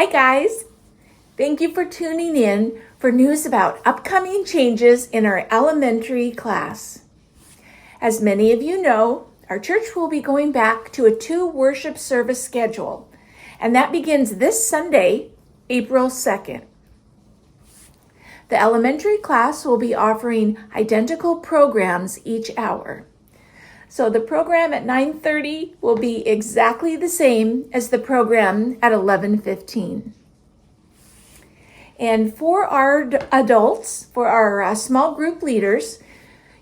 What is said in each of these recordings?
Hi guys! Thank you for tuning in for news about upcoming changes in our elementary class. As many of you know, our church will be going back to a 2 worship service schedule, and that begins this Sunday, April 2nd. The elementary class will be offering identical programs each hour. So the program at 9:30 will be exactly the same as the program at 11:15. And for our adults, for our small group leaders,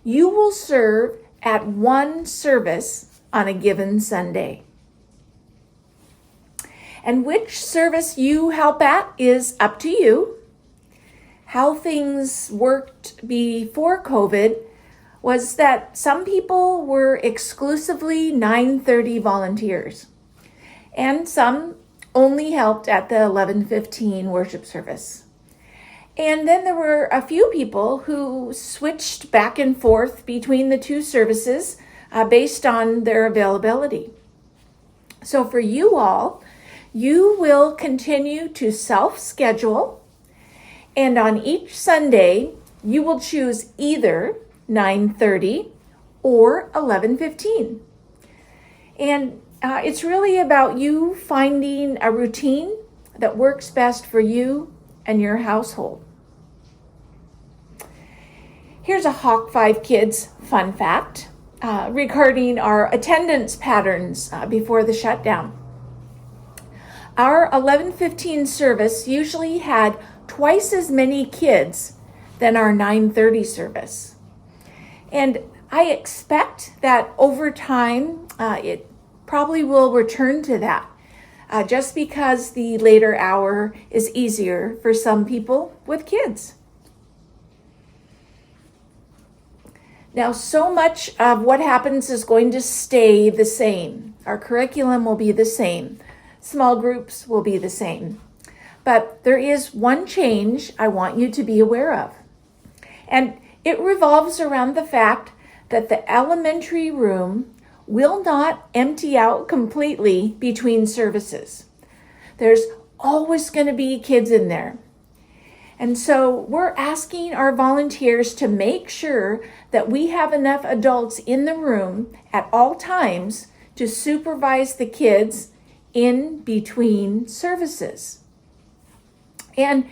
you will serve at one service on a given Sunday. And which service you help at is up to you. How things worked before COVID was that some people were exclusively 9:30 volunteers, and some only helped at the 11:15 worship service. And then there were a few people who switched back and forth between the 2 services based on their availability. So for you all, you will continue to self-schedule, and on each Sunday, you will choose either 9:30 or 11:15. And it's really about you finding a routine that works best for you and your household. Here's a Hawk 5 Kids fun fact regarding our attendance patterns before the shutdown. Our 11:15 service usually had twice as many kids than our 9:30 service. And I expect that over time, it probably will return to that, just because the later hour is easier for some people with kids. Now, so much of what happens is going to stay the same. Our curriculum will be the same. Small groups will be the same. But there is one change I want you to be aware of. And it revolves around the fact that the elementary room will not empty out completely between services. There's always going to be kids in there. And so we're asking our volunteers to make sure that we have enough adults in the room at all times to supervise the kids in between services. And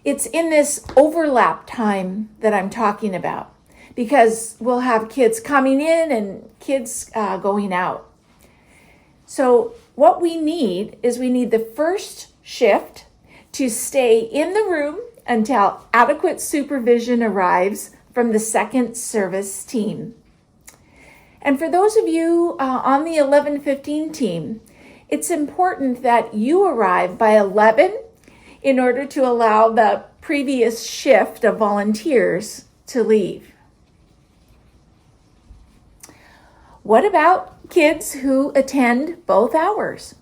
it's in this overlap time that I'm talking about, because we'll have kids coming in and kids going out. So what we need the first shift to stay in the room until adequate supervision arrives from the second service team. And for those of you on the 11:15 team, it's important that you arrive by 11 in order to allow the previous shift of volunteers to leave. What about kids who attend both hours?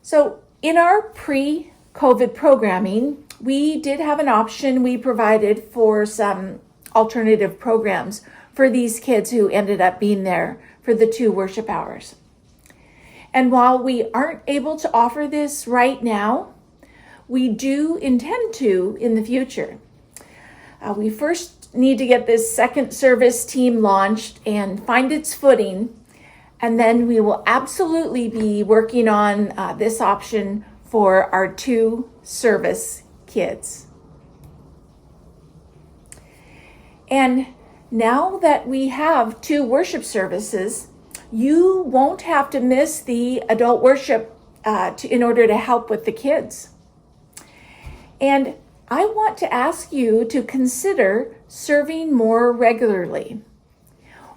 So in our pre-COVID programming, we did have an option we provided for some alternative programs for these kids who ended up being there for the 2 worship hours. And while we aren't able to offer this right now, we do intend to in the future. We first need to get this second service team launched and find its footing, and then we will absolutely be working on this option for our 2 service kids. And now that we have 2 worship services, you won't have to miss the adult worship in order to help with the kids. And I want to ask you to consider serving more regularly,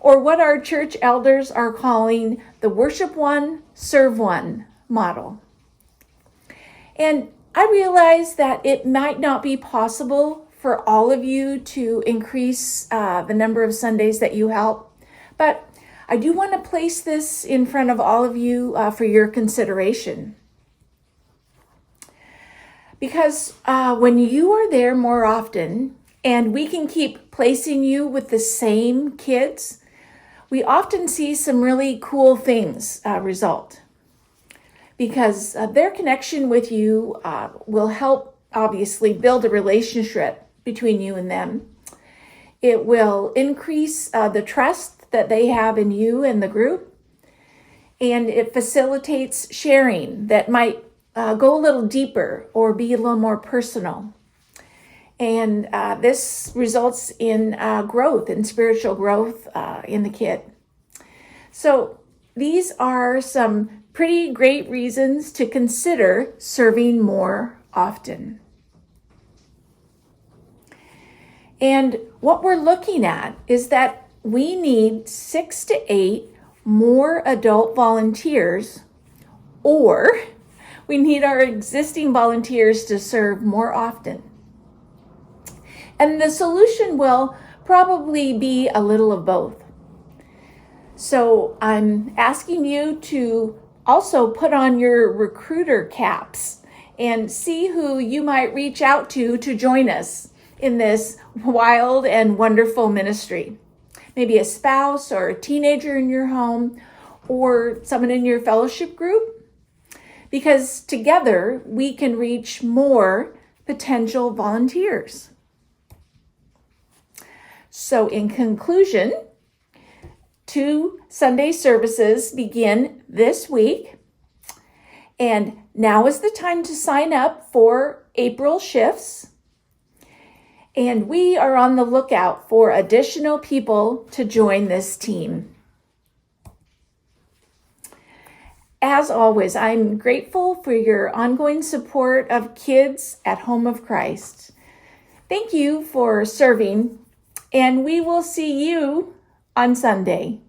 or what our church elders are calling the worship one, serve one model. And I realize that it might not be possible for all of you to increase the number of Sundays that you help, but I do want to place this in front of all of you for your consideration. Because when you are there more often, and we can keep placing you with the same kids, we often see some really cool things result. because their connection with you will help, obviously, build a relationship between you and them. It will increase the trust that they have in you and the group, and it facilitates sharing that might go a little deeper or be a little more personal. And this results in growth, in spiritual growth in the kid. So these are some pretty great reasons to consider serving more often. And what we're looking at is that we need 6 to 8 more adult volunteers, or we need our existing volunteers to serve more often. And the solution will probably be a little of both. So I'm asking you to also put on your recruiter caps and see who you might reach out to join us in this wild and wonderful ministry. Maybe a spouse or a teenager in your home or someone in your fellowship group. Because together we can reach more potential volunteers. So in conclusion, 2 Sunday services begin this week. And now is the time to sign up for April shifts. And we are on the lookout for additional people to join this team. As always, I'm grateful for your ongoing support of kids at Home of Christ. Thank you for serving, and we will see you on Sunday.